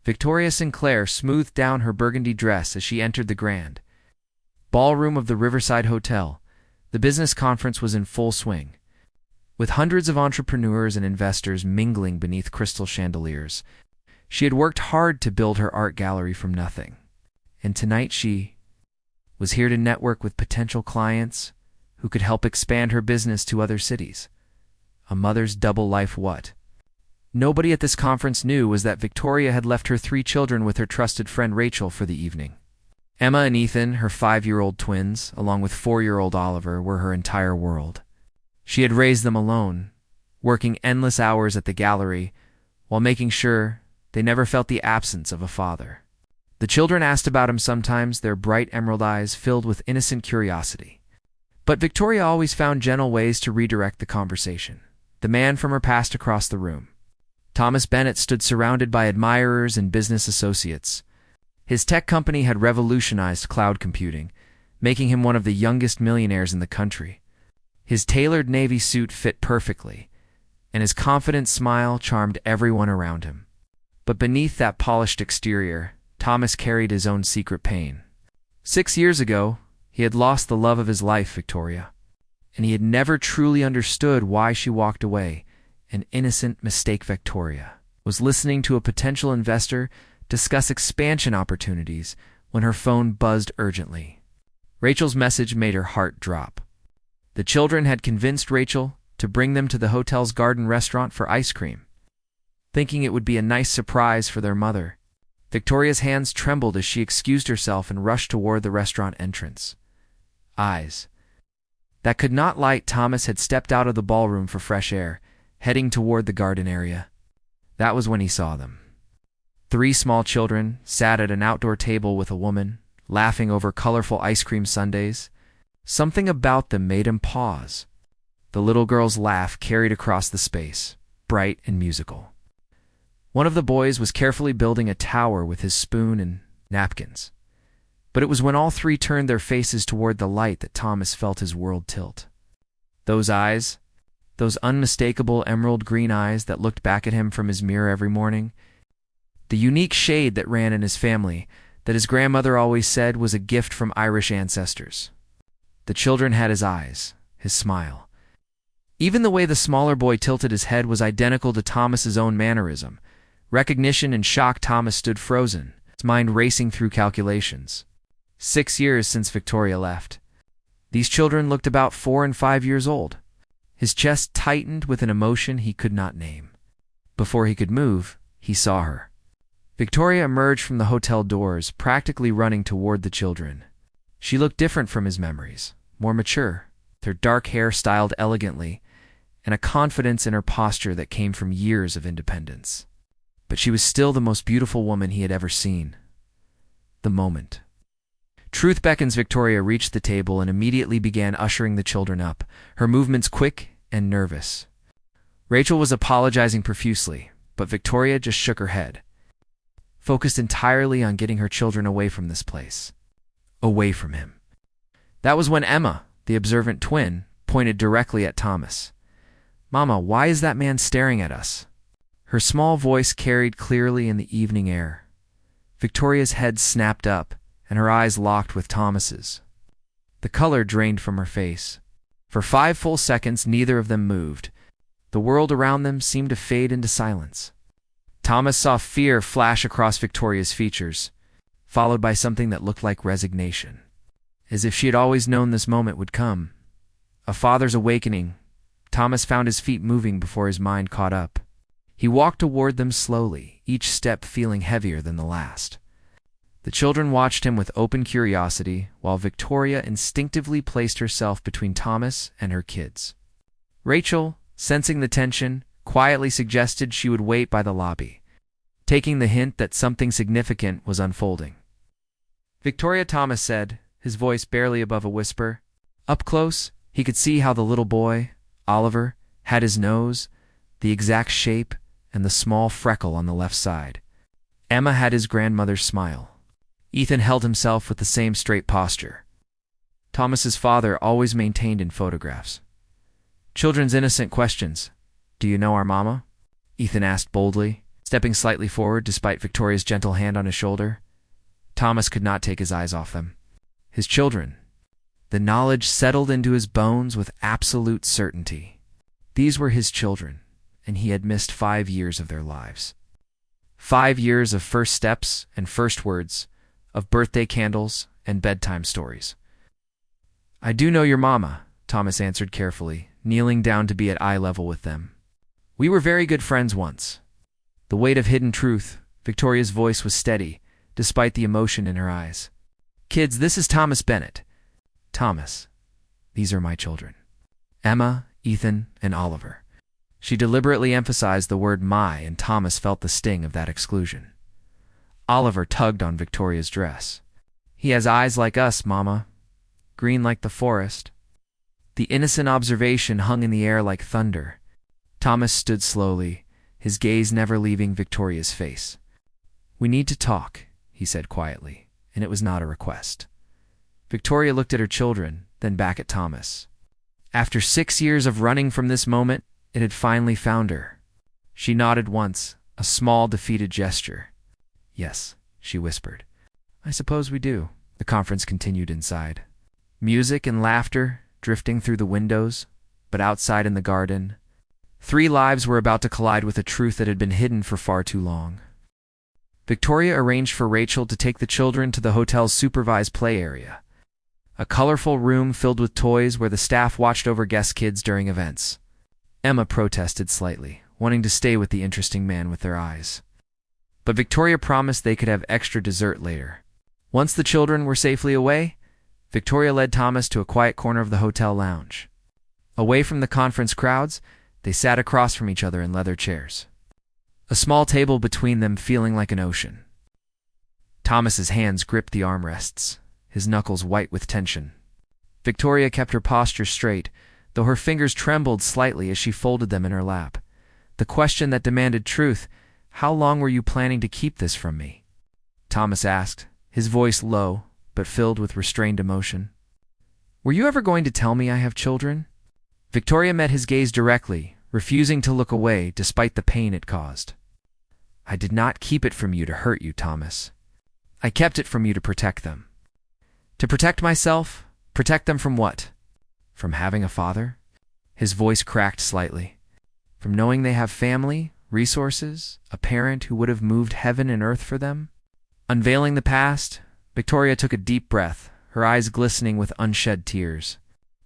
Victoria Sinclair smoothed down her burgundy dress as she entered the grand ballroom of the Riverside Hotel. The business conference was in full swing, with hundreds of entrepreneurs and investors mingling beneath crystal chandeliers. She had worked hard to build her art gallery from nothing, and tonight she was here to network with potential clients who could help expand her business to other cities. A mother's double life. What nobody at this conference knew was that Victoria had left her 3 children with her trusted friend Rachel for the evening. Emma and Ethan, her 5-year-old twins, along with 4-year-old Oliver, were her entire world. She had raised them alone, working endless hours at the gallery while making sure they never felt the absence of a father. The children asked about him sometimes, their bright emerald eyes filled with innocent curiosity. But Victoria always found gentle ways to redirect the conversation. The man from her past across the room, Thomas Bennett, stood surrounded by admirers and business associates. His tech company had revolutionized cloud computing, making him one of the youngest millionaires in the country. His tailored navy suit fit perfectly, and his confident smile charmed everyone around him. But beneath that polished exterior, Thomas carried his own secret pain. 6 years ago, he had lost the love of his life, Victoria, and he had never truly understood why she walked away. An innocent mistake. Victoria was listening to a potential investor discuss expansion opportunities when her phone buzzed urgently. Rachel's message made her heart drop. The children had convinced Rachel to bring them to the hotel's garden restaurant for ice cream, thinking it would be a nice surprise for their mother. Victoria's hands trembled as she excused herself and rushed toward the restaurant entrance. Eyes that could not lie. Thomas had stepped out of the ballroom for fresh air, heading toward the garden area. That was when he saw them. 3 small children sat at an outdoor table with a woman, laughing over colorful ice cream sundaes. Something about them made him pause. The little girl's laugh carried across the space, bright and musical. One of the boys was carefully building a tower with his spoon and napkins. But it was when all 3 turned their faces toward the light that Thomas felt his world tilt. Those eyes, those unmistakable emerald green eyes that looked back at him from his mirror every morning, the unique shade that ran in his family, that his grandmother always said was a gift from Irish ancestors. The children had his eyes, his smile. Even the way the smaller boy tilted his head was identical to Thomas's own mannerism. Recognition and shock. Thomas stood frozen, his mind racing through calculations. 6 years since Victoria left. These children looked about 4 and 5 years old. His chest tightened with an emotion he could not name. Before he could move, he saw her. Victoria emerged from the hotel doors, practically running toward the children. She looked different from his memories, more mature, with her dark hair styled elegantly, and a confidence in her posture that came from years of independence. But she was still the most beautiful woman he had ever seen. The moment truth beckons. Victoria reached the table and immediately began ushering the children up, her movements quick and nervous. Rachel was apologizing profusely, but Victoria just shook her head, focused entirely on getting her children away from this place, away from him. That was when Emma, the observant twin, pointed directly at Thomas. "Mama, why is that man staring at us?" Her small voice carried clearly in the evening air. Victoria's head snapped up, and her eyes locked with Thomas's. The color drained from her face. For 5 full seconds, neither of them moved. The world around them seemed to fade into silence. Thomas saw fear flash across Victoria's features, followed by something that looked like resignation. As if she had always known this moment would come. A father's awakening. Thomas found his feet moving before his mind caught up. He walked toward them slowly, each step feeling heavier than the last. The children watched him with open curiosity, while Victoria instinctively placed herself between Thomas and her kids. Rachel, sensing the tension, quietly suggested she would wait by the lobby, taking the hint that something significant was unfolding. "Victoria," Thomas said, his voice barely above a whisper. Up close, he could see how the little boy, Oliver, had his nose, the exact shape, and the small freckle on the left side. Emma had his grandmother's smile. Ethan held himself with the same straight posture. Thomas's father always maintained in photographs. Children's innocent questions. "Do you know our mama?" Ethan asked boldly, Stepping slightly forward despite Victoria's gentle hand on his shoulder, Thomas could not take his eyes off them. His children. The knowledge settled into his bones with absolute certainty. These were his children, and he had missed 5 years of their lives. 5 years of first steps and first words, of birthday candles and bedtime stories. "I do know your mama," Thomas answered carefully, kneeling down to be at eye level with them. "We were very good friends once." The weight of hidden truth, Victoria's voice was steady, despite the emotion in her eyes. "Kids, this is Thomas Bennett. Thomas, these are my children. Emma, Ethan, and Oliver." She deliberately emphasized the word my, and Thomas felt the sting of that exclusion. Oliver tugged on Victoria's dress. "He has eyes like us, Mama. Green like the forest." The innocent observation hung in the air like thunder. Thomas stood slowly, his gaze never leaving Victoria's face. "We need to talk," he said quietly, and it was not a request. Victoria looked at her children, then back at Thomas. After 6 years of running from this moment, it had finally found her. She nodded once, a small, defeated gesture. "Yes," she whispered. "I suppose we do." The conference continued inside. Music and laughter drifting through the windows, but outside in the garden, 3 lives were about to collide with a truth that had been hidden for far too long. Victoria arranged for Rachel to take the children to the hotel's supervised play area, a colorful room filled with toys where the staff watched over guest kids during events. Emma protested slightly, wanting to stay with the interesting man with their eyes. But Victoria promised they could have extra dessert later. Once the children were safely away, Victoria led Thomas to a quiet corner of the hotel lounge. Away from the conference crowds, they sat across from each other in leather chairs, a small table between them feeling like an ocean. Thomas's hands gripped the armrests, his knuckles white with tension. Victoria kept her posture straight, though her fingers trembled slightly as she folded them in her lap. The question that demanded truth, "How long were you planning to keep this from me?" Thomas asked, his voice low, but filled with restrained emotion. "Were you ever going to tell me I have children?" Victoria met his gaze directly, refusing to look away despite the pain it caused. "I did not keep it from you to hurt you, Thomas. I kept it from you to protect them." "To protect myself? Protect them from what? From having a father?" His voice cracked slightly. "From knowing they have family, resources, a parent who would have moved heaven and earth for them?" Unveiling the past, Victoria took a deep breath, her eyes glistening with unshed tears.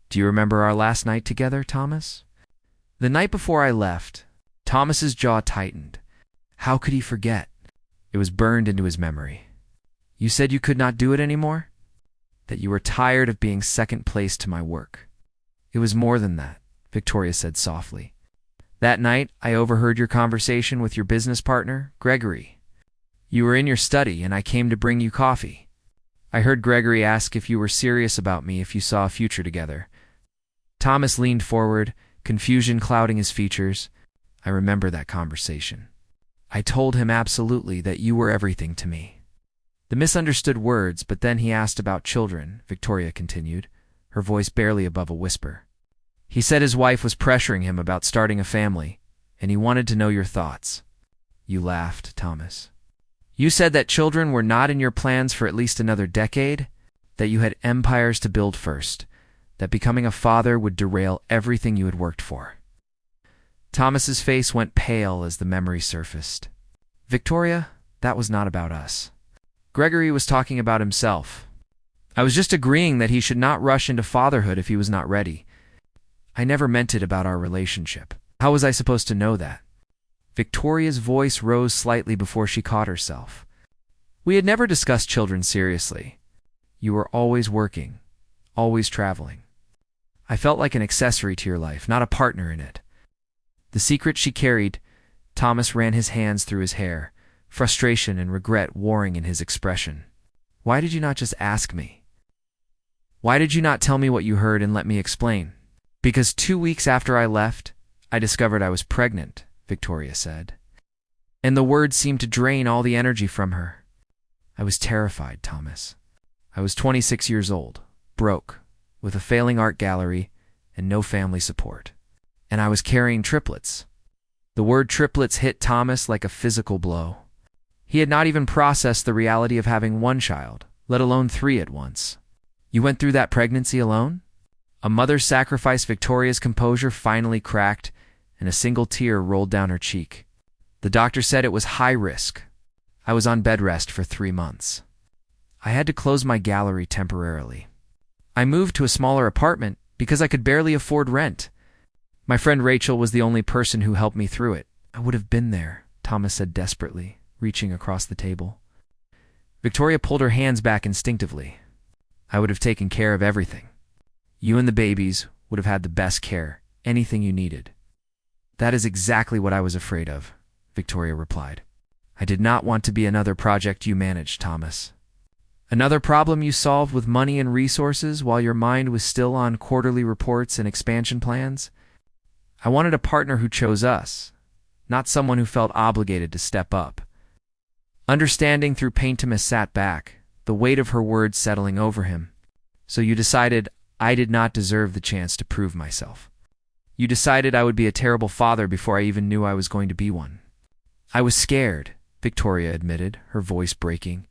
"Do you remember our last night together, Thomas?" The night before I left, Thomas's jaw tightened. How could he forget? It was burned into his memory. "You said you could not do it anymore? That you were tired of being second place to my work." "It was more than that," Victoria said softly. "That night, I overheard your conversation with your business partner, Gregory. You were in your study, and I came to bring you coffee. I heard Gregory ask if you were serious about me if you saw a future together." Thomas leaned forward, confusion clouding his features. "I remember that conversation. I told him absolutely that you were everything to me." The misunderstood words, "but then he asked about children," Victoria continued, her voice barely above a whisper. "He said his wife was pressuring him about starting a family, and he wanted to know your thoughts." You laughed, Thomas. "You said that children were not in your plans for at least another decade, that you had empires to build first, that becoming a father would derail everything you had worked for." Thomas's face went pale as the memory surfaced. "Victoria, that was not about us. Gregory was talking about himself. I was just agreeing that he should not rush into fatherhood if he was not ready. I never meant it about our relationship. How was I supposed to know that?" Victoria's voice rose slightly before she caught herself. "We had never discussed children seriously. You were always working, always traveling. I felt like an accessory to your life, not a partner in it." The secret she carried, Thomas ran his hands through his hair, frustration and regret warring in his expression. "Why did you not just ask me? Why did you not tell me what you heard and let me explain?" "Because 2 weeks after I left, I discovered I was pregnant," Victoria said. And the words seemed to drain all the energy from her. "I was terrified, Thomas. I was 26 years old, broke, with a failing art gallery and no family support. And I was carrying triplets. The word triplets hit Thomas like a physical blow. He had not even processed the reality of having one child, let alone three at once. You went through that pregnancy alone? A mother's sacrifice. Victoria's composure finally cracked, and a single tear rolled down her cheek. The doctor said it was high risk. I was on bed rest for 3 months. I had to close my gallery temporarily. I moved to a smaller apartment because I could barely afford rent. My friend Rachel was the only person who helped me through it. I would have been there, Thomas said desperately, reaching across the table. Victoria pulled her hands back instinctively. I would have taken care of everything. You and the babies would have had the best care, anything you needed. That is exactly what I was afraid of, Victoria replied. I did not want to be another project you managed, Thomas. Another problem you solved with money and resources while your mind was still on quarterly reports and expansion plans? I wanted a partner who chose us, not someone who felt obligated to step up. Understanding through pain, Thomas sat back, the weight of her words settling over him. So you decided I did not deserve the chance to prove myself. You decided I would be a terrible father before I even knew I was going to be one. I was scared, Victoria admitted, her voice breaking.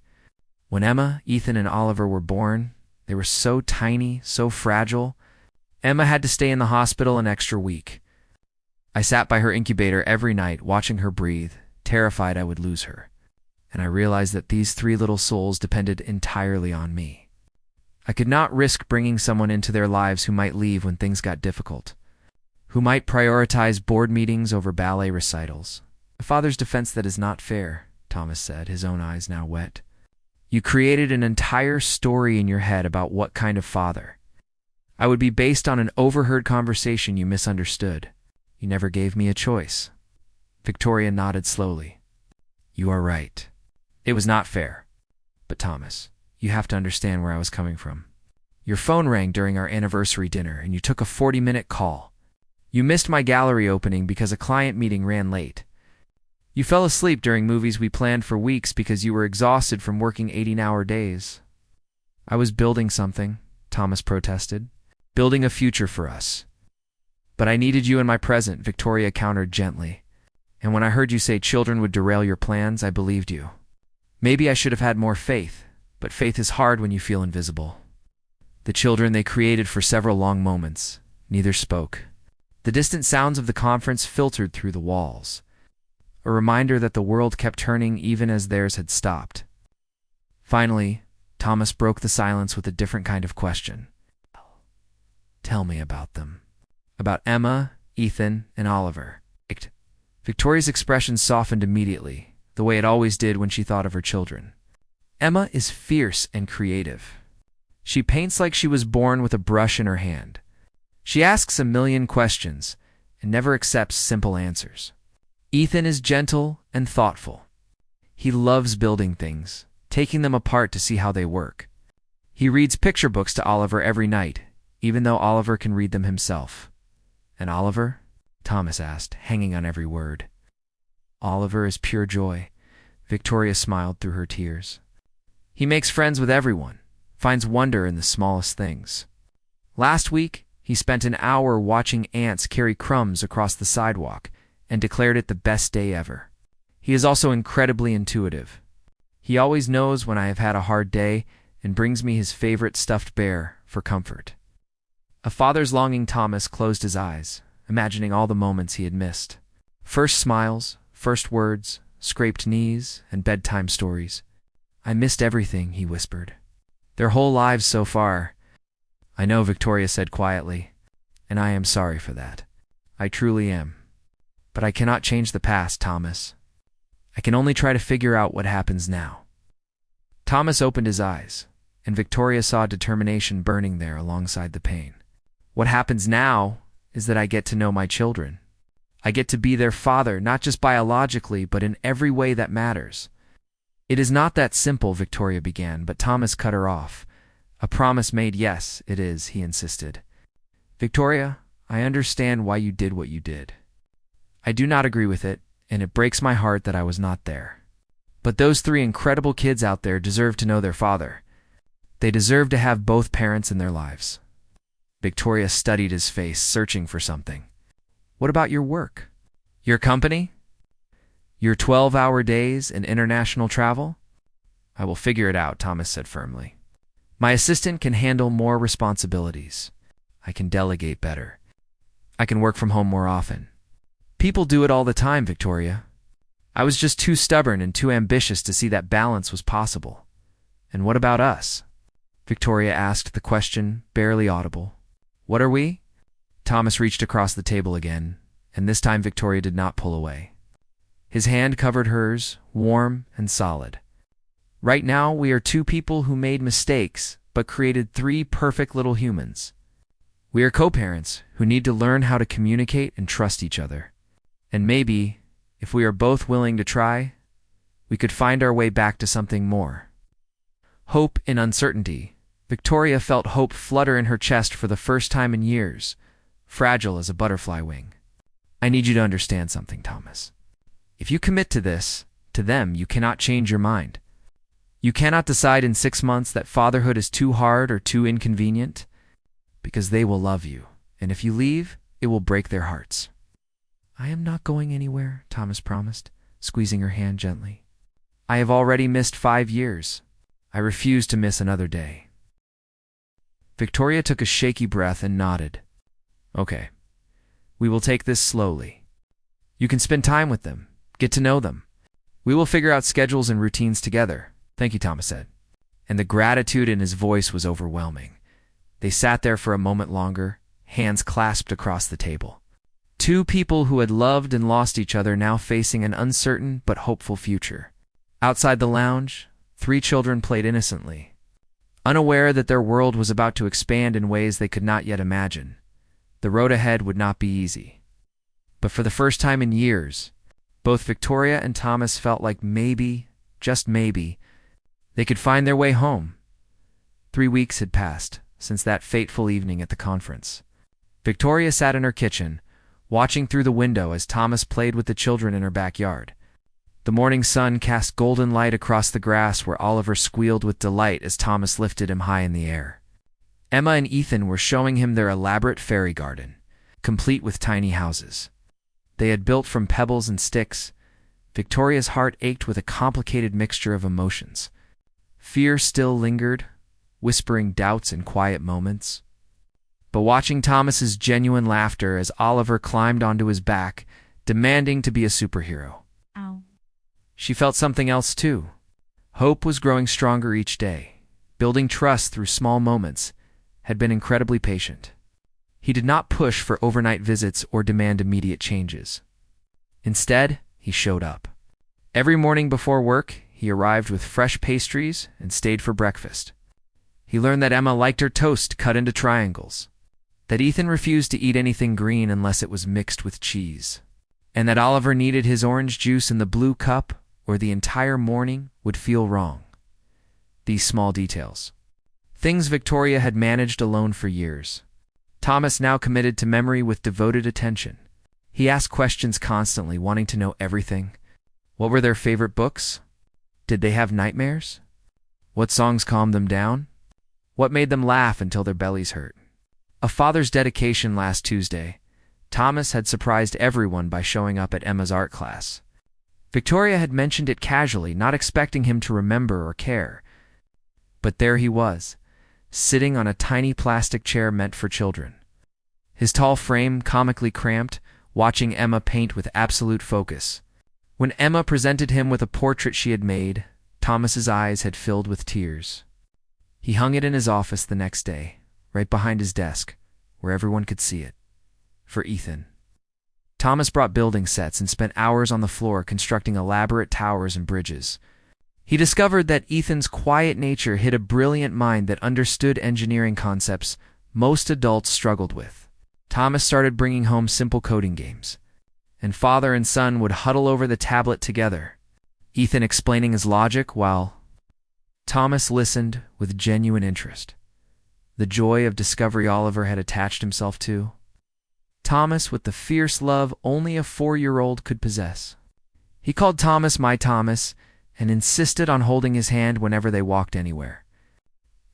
When Emma, Ethan, and Oliver were born, they were so tiny, so fragile. Emma had to stay in the hospital an extra week. I sat by her incubator every night, watching her breathe, terrified I would lose her. And I realized that these 3 little souls depended entirely on me. I could not risk bringing someone into their lives who might leave when things got difficult, who might prioritize board meetings over ballet recitals. A father's defense that is not fair, Thomas said, his own eyes now wet. You created an entire story in your head about what kind of father. I would be based on an overheard conversation you misunderstood. You never gave me a choice. Victoria nodded slowly. You are right. It was not fair. But Thomas, you have to understand where I was coming from. Your phone rang during our anniversary dinner and you took a 40-minute call. You missed my gallery opening because a client meeting ran late. You fell asleep during movies we planned for weeks because you were exhausted from working 18-hour days. I was building something, Thomas protested. Building a future for us. But I needed you in my present, Victoria countered gently. And when I heard you say children would derail your plans, I believed you. Maybe I should have had more faith, but faith is hard when you feel invisible. The children they created for several long moments. Neither spoke. The distant sounds of the conference filtered through the walls. A reminder that the world kept turning even as theirs had stopped. Finally, Thomas broke the silence with a different kind of question. Tell me about them. About Emma, Ethan, and Oliver. Victoria's expression softened immediately, the way it always did when she thought of her children. Emma is fierce and creative. She paints like she was born with a brush in her hand. She asks a million questions and never accepts simple answers. Ethan is gentle and thoughtful. He loves building things, taking them apart to see how they work. He reads picture books to Oliver every night, even though Oliver can read them himself. And Oliver? Thomas asked, hanging on every word. Oliver is pure joy. Victoria smiled through her tears. He makes friends with everyone, finds wonder in the smallest things. Last week, he spent an hour watching ants carry crumbs across the sidewalk and declared it the best day ever. He is also incredibly intuitive. He always knows when I have had a hard day and brings me his favorite stuffed bear for comfort. A father's longing. Thomas closed his eyes, imagining all the moments he had missed. First smiles, first words, scraped knees, and bedtime stories. I missed everything, he whispered. Their whole lives so far. I know, Victoria said quietly, and I am sorry for that. I truly am. But I cannot change the past, Thomas. I can only try to figure out what happens now. Thomas opened his eyes, and Victoria saw determination burning there alongside the pain. What happens now is that I get to know my children. I get to be their father, not just biologically, but in every way that matters. It is not that simple, Victoria began, but Thomas cut her off. A promise made, yes, it is, he insisted. Victoria, I understand why you did what you did. I do not agree with it, and it breaks my heart that I was not there. But those 3 incredible kids out there deserve to know their father. They deserve to have both parents in their lives. Victoria studied his face, searching for something. What about your work? Your company? Your 12-hour days and international travel? I will figure it out, Thomas said firmly. My assistant can handle more responsibilities. I can delegate better. I can work from home more often. People do it all the time, Victoria. I was just too stubborn and too ambitious to see that balance was possible. And what about us? Victoria asked, the question barely audible. What are we? Thomas reached across the table again, and this time Victoria did not pull away. His hand covered hers, warm and solid. Right now, we are two people who made mistakes, but created three perfect little humans. We are co-parents who need to learn how to communicate and trust each other. And maybe, if we are both willing to try, we could find our way back to something more. Hope in uncertainty. Victoria felt hope flutter in her chest for the first time in years, fragile as a butterfly wing. I need you to understand something, Thomas. If you commit to this, to them, you cannot change your mind. You cannot decide in 6 months that fatherhood is too hard or too inconvenient, because they will love you, and if you leave, it will break their hearts. I am not going anywhere, Thomas promised, squeezing her hand gently. I have already missed 5 years. I refuse to miss another day. Victoria took a shaky breath and nodded. Okay. We will take this slowly. You can spend time with them, get to know them. We will figure out schedules and routines together. Thank you, Thomas said. And the gratitude in his voice was overwhelming. They sat there for a moment longer, hands clasped across the table. Two people who had loved and lost each other now facing an uncertain but hopeful future. Outside the lounge, 3 children played innocently, unaware that their world was about to expand in ways they could not yet imagine. The road ahead would not be easy. But for the first time in years, both Victoria and Thomas felt like maybe, just maybe, they could find their way home. 3 weeks had passed since that fateful evening at the conference. Victoria sat in her kitchen, watching through the window as Thomas played with the children in her backyard. The morning sun cast golden light across the grass where Oliver squealed with delight as Thomas lifted him high in the air. Emma and Ethan were showing him their elaborate fairy garden, complete with tiny houses. They had built from pebbles and sticks. Victoria's heart ached with a complicated mixture of emotions. Fear still lingered, whispering doubts in quiet moments. But watching Thomas's genuine laughter as Oliver climbed onto his back, demanding to be a superhero. Ow. She felt something else too. Hope was growing stronger each day. Building trust through small moments, had been incredibly patient. He did not push for overnight visits or demand immediate changes. Instead, he showed up. Every morning before work, he arrived with fresh pastries and stayed for breakfast. He learned that Emma liked her toast cut into triangles, that Ethan refused to eat anything green unless it was mixed with cheese, and that Oliver needed his orange juice in the blue cup or the entire morning would feel wrong. These small details. Things Victoria had managed alone for years. Thomas now committed to memory with devoted attention. He asked questions constantly, wanting to know everything. What were their favorite books? Did they have nightmares? What songs calmed them down? What made them laugh until their bellies hurt? A father's dedication last Tuesday. Thomas had surprised everyone by showing up at Emma's art class. Victoria had mentioned it casually, not expecting him to remember or care. But there he was, sitting on a tiny plastic chair meant for children. His tall frame comically cramped, watching Emma paint with absolute focus. When Emma presented him with a portrait she had made, Thomas's eyes had filled with tears. He hung it in his office the next day, right behind his desk, where everyone could see it. For Ethan. Thomas brought building sets and spent hours on the floor constructing elaborate towers and bridges. He discovered that Ethan's quiet nature hid a brilliant mind that understood engineering concepts most adults struggled with. Thomas started bringing home simple coding games, and father and son would huddle over the tablet together, Ethan explaining his logic while Thomas listened with genuine interest. The joy of discovery Oliver had attached himself to. Thomas with the fierce love only a 4-year-old could possess. He called Thomas my Thomas and insisted on holding his hand whenever they walked anywhere.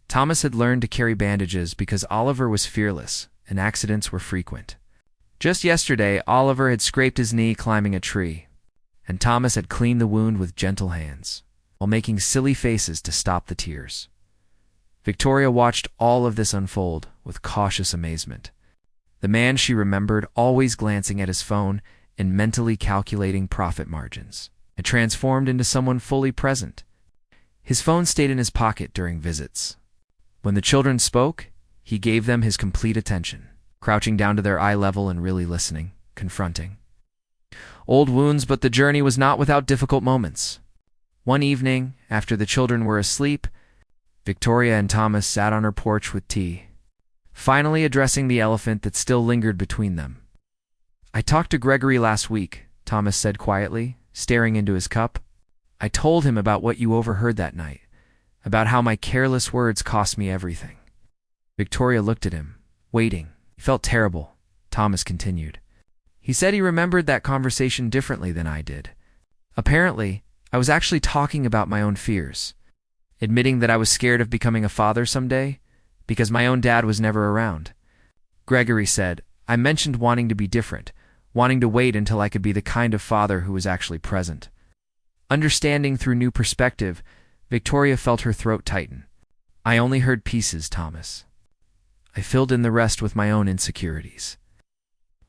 Thomas had learned to carry bandages because Oliver was fearless and accidents were frequent. Just yesterday, Oliver had scraped his knee climbing a tree, and Thomas had cleaned the wound with gentle hands, while making silly faces to stop the tears. Victoria watched all of this unfold with cautious amazement. The man she remembered always glancing at his phone and mentally calculating profit margins had transformed into someone fully present. His phone stayed in his pocket during visits. When the children spoke, he gave them his complete attention, crouching down to their eye level and really listening, confronting. Old wounds, but the journey was not without difficult moments. One evening, after the children were asleep, Victoria and Thomas sat on her porch with tea, finally addressing the elephant that still lingered between them. "I talked to Gregory last week," Thomas said quietly, staring into his cup. "I told him about what you overheard that night, about how my careless words cost me everything." Victoria looked at him, waiting. He felt terrible. Thomas continued. "He said he remembered that conversation differently than I did. Apparently, I was actually talking about my own fears, admitting that I was scared of becoming a father someday because my own dad was never around. Gregory said, I mentioned wanting to be different, wanting to wait until I could be the kind of father who was actually present." Understanding through new perspective, Victoria felt her throat tighten. "I only heard pieces, Thomas. I filled in the rest with my own insecurities."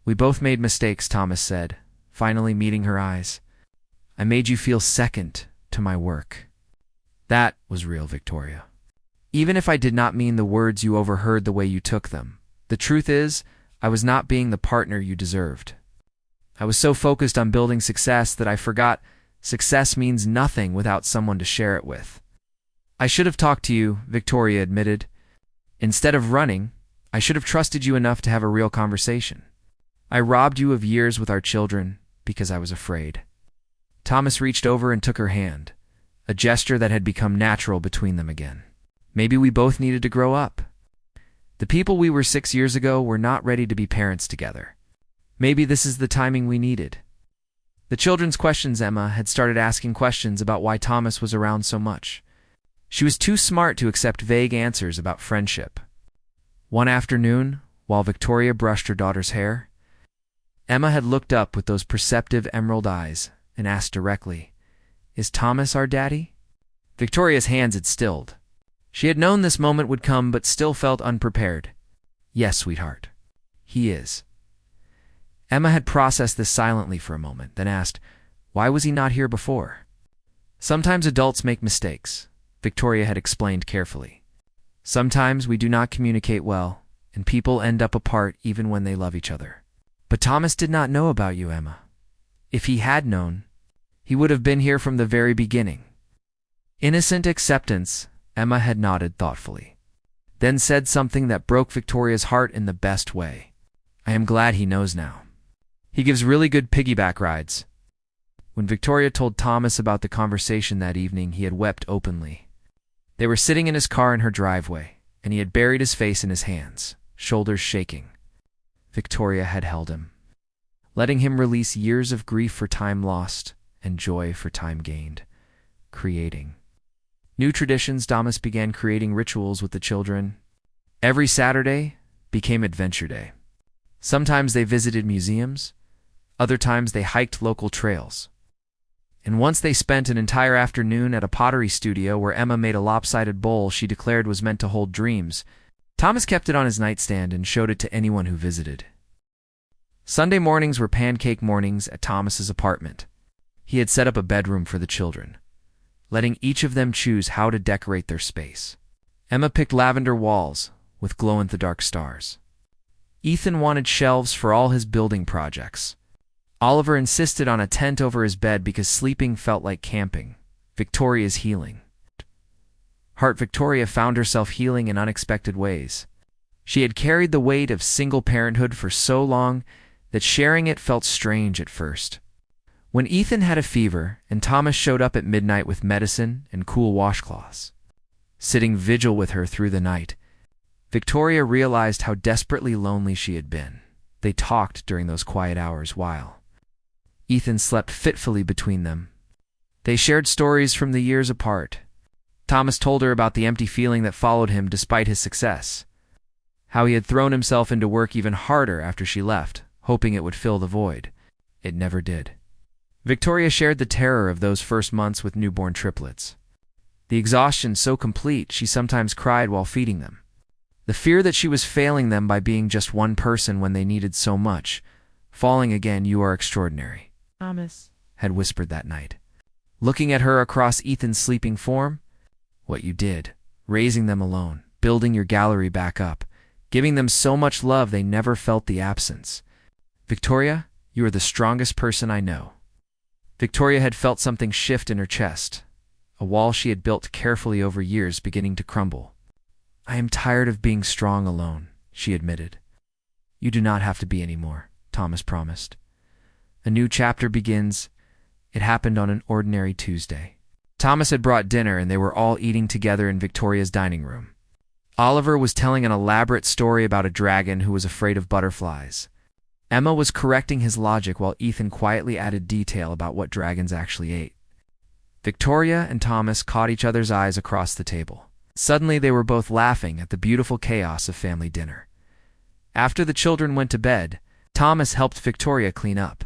"We both made mistakes," Thomas said, finally meeting her eyes. "I made you feel second to my work." That was real, Victoria. "Even if I did not mean the words you overheard the way you took them, the truth is, I was not being the partner you deserved. I was so focused on building success that I forgot success means nothing without someone to share it with." "I should have talked to you," Victoria admitted. "Instead of running, I should have trusted you enough to have a real conversation. I robbed you of years with our children because I was afraid." Thomas reached over and took her hand, a gesture that had become natural between them again. "Maybe we both needed to grow up. The people we were 6 years ago were not ready to be parents together. Maybe this is the timing we needed." The children's questions. Emma had started asking questions about why Thomas was around so much. She was too smart to accept vague answers about friendship. One afternoon, while Victoria brushed her daughter's hair, Emma had looked up with those perceptive emerald eyes and asked directly, "Is Thomas our daddy?" Victoria's hands had stilled. She had known this moment would come but still felt unprepared. "Yes, sweetheart. He is." Emma had processed this silently for a moment, then asked, "Why was he not here before?" "Sometimes adults make mistakes," Victoria had explained carefully. "Sometimes we do not communicate well, and people end up apart even when they love each other. But Thomas did not know about you, Emma. If he had known, he would have been here from the very beginning." Innocent acceptance, Emma had nodded thoughtfully, then said something that broke Victoria's heart in the best way. "I am glad he knows now. He gives really good piggyback rides." When Victoria told Thomas about the conversation that evening, he had wept openly. They were sitting in his car in her driveway, and he had buried his face in his hands, shoulders shaking. Victoria had held him, letting him release years of grief for time lost and joy for time gained, creating new traditions. Thomas began creating rituals with the children. Every Saturday became Adventure Day. Sometimes they visited museums, other times they hiked local trails. And once they spent an entire afternoon at a pottery studio where Emma made a lopsided bowl she declared was meant to hold dreams. Thomas kept it on his nightstand and showed it to anyone who visited. Sunday mornings were pancake mornings at Thomas's apartment. He had set up a bedroom for the children, letting each of them choose how to decorate their space. Emma picked lavender walls with glow-in-the-dark stars. Ethan wanted shelves for all his building projects. Oliver insisted on a tent over his bed because sleeping felt like camping. Victoria's healing. Victoria found herself healing in unexpected ways. She had carried the weight of single parenthood for so long that sharing it felt strange at first. When Ethan had a fever and Thomas showed up at midnight with medicine and cool washcloths, sitting vigil with her through the night, Victoria realized how desperately lonely she had been. They talked during those quiet hours while Ethan slept fitfully between them. They shared stories from the years apart. Thomas told her about the empty feeling that followed him despite his success, how he had thrown himself into work even harder after she left, hoping it would fill the void. It never did. Victoria shared the terror of those first months with newborn triplets. The exhaustion so complete she sometimes cried while feeding them. The fear that she was failing them by being just one person when they needed so much. "Falling again, you are extraordinary," Thomas had whispered that night, looking at her across Ethan's sleeping form. "What you did, raising them alone, building your gallery back up, giving them so much love they never felt the absence. Victoria, you are the strongest person I know." Victoria had felt something shift in her chest, a wall she had built carefully over years beginning to crumble. "I am tired of being strong alone," she admitted. "You do not have to be anymore," Thomas promised. "A new chapter begins." It happened on an ordinary Tuesday. Thomas had brought dinner and they were all eating together in Victoria's dining room. Oliver was telling an elaborate story about a dragon who was afraid of butterflies. Emma was correcting his logic while Ethan quietly added detail about what dragons actually ate. Victoria and Thomas caught each other's eyes across the table. Suddenly they were both laughing at the beautiful chaos of family dinner. After the children went to bed, Thomas helped Victoria clean up.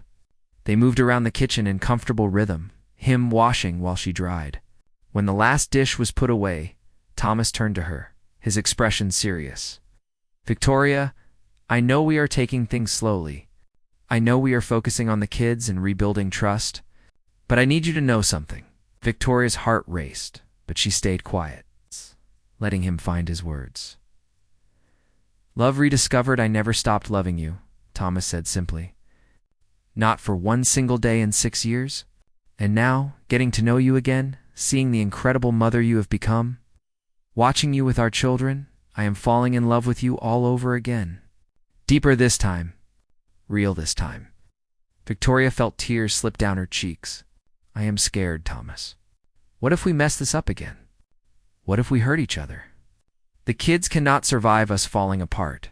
They moved around the kitchen in comfortable rhythm, him washing while she dried. When the last dish was put away, Thomas turned to her, his expression serious. "Victoria, I know we are taking things slowly. I know we are focusing on the kids and rebuilding trust. But I need you to know something." Victoria's heart raced, but she stayed quiet, letting him find his words. "Love rediscovered, I never stopped loving you," Thomas said simply. "Not for one single day in 6 years. And now, getting to know you again, seeing the incredible mother you have become, watching you with our children, I am falling in love with you all over again. Deeper this time. Real this time." Victoria felt tears slip down her cheeks. "I am scared, Thomas. What if we mess this up again? What if we hurt each other? The kids cannot survive us falling apart."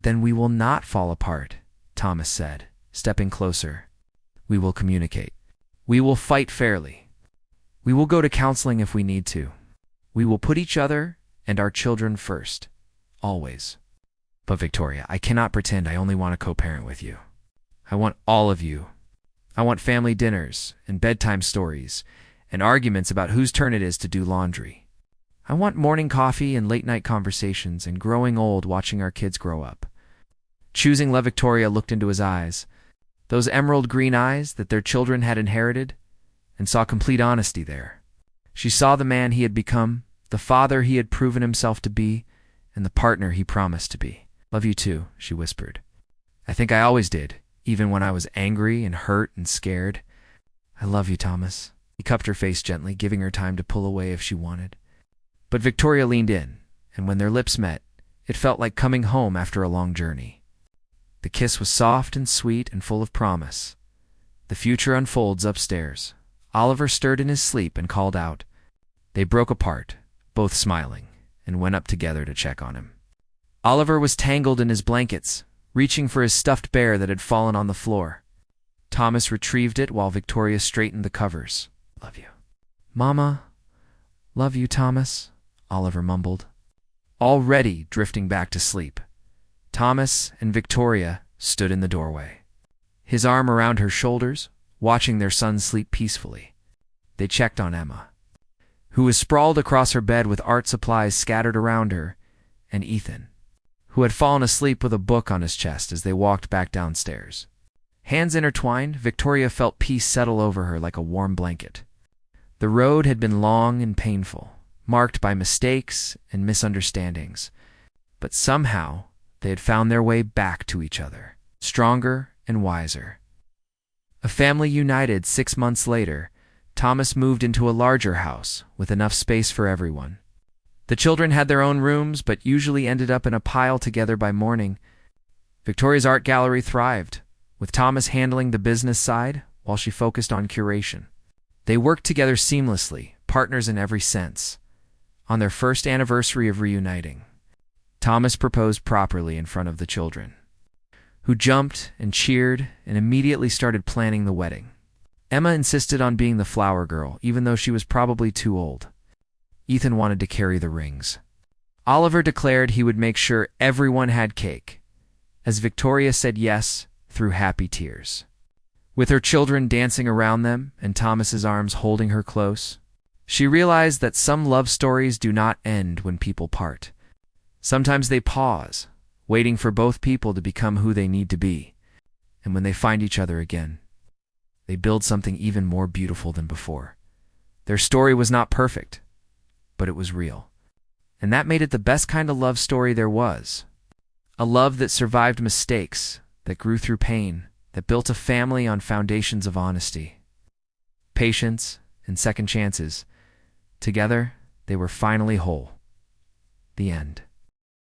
"Then we will not fall apart," Thomas said, stepping closer. "We will communicate. We will fight fairly. We will go to counseling if we need to. We will put each other and our children first. Always. But Victoria, I cannot pretend I only want to co-parent with you. I want all of you. I want family dinners and bedtime stories and arguments about whose turn it is to do laundry. I want morning coffee and late-night conversations and growing old watching our kids grow up." Choosing love, Victoria looked into his eyes, those emerald green eyes that their children had inherited, and saw complete honesty there. She saw the man he had become, the father he had proven himself to be, and the partner he promised to be. "Love you too," she whispered. "I think I always did, even when I was angry and hurt and scared. I love you, Thomas." He cupped her face gently, giving her time to pull away if she wanted. But Victoria leaned in, and when their lips met, it felt like coming home after a long journey. The kiss was soft and sweet and full of promise. The future unfolds upstairs. Oliver stirred in his sleep and called out. They broke apart, both smiling, and went up together to check on him. Oliver was tangled in his blankets, reaching for his stuffed bear that had fallen on the floor. Thomas retrieved it while Victoria straightened the covers. "Love you." "Mama, love you, Thomas," Oliver mumbled. Already drifting back to sleep, Thomas and Victoria stood in the doorway, his arm around her shoulders, watching their son sleep peacefully. They checked on Emma, who was sprawled across her bed with art supplies scattered around her, and Ethan, who had fallen asleep with a book on his chest as they walked back downstairs. Hands intertwined, Victoria felt peace settle over her like a warm blanket. The road had been long and painful, marked by mistakes and misunderstandings, but somehow they had found their way back to each other, stronger and wiser. A family united 6 months later, Thomas moved into a larger house with enough space for everyone. The children had their own rooms, but usually ended up in a pile together by morning. Victoria's art gallery thrived, with Thomas handling the business side while she focused on curation. They worked together seamlessly, partners in every sense. On their first anniversary of reuniting, Thomas proposed properly in front of the children, who jumped and cheered and immediately started planning the wedding. Emma insisted on being the flower girl, even though she was probably too old. Ethan wanted to carry the rings. Oliver declared he would make sure everyone had cake. As Victoria said yes, through happy tears. With her children dancing around them and Thomas's arms holding her close, she realized that some love stories do not end when people part. Sometimes they pause, waiting for both people to become who they need to be. And when they find each other again, they build something even more beautiful than before. Their story was not perfect, but it was real. And that made it the best kind of love story there was. A love that survived mistakes, that grew through pain, that built a family on foundations of honesty, patience, and second chances. Together, they were finally whole. The end.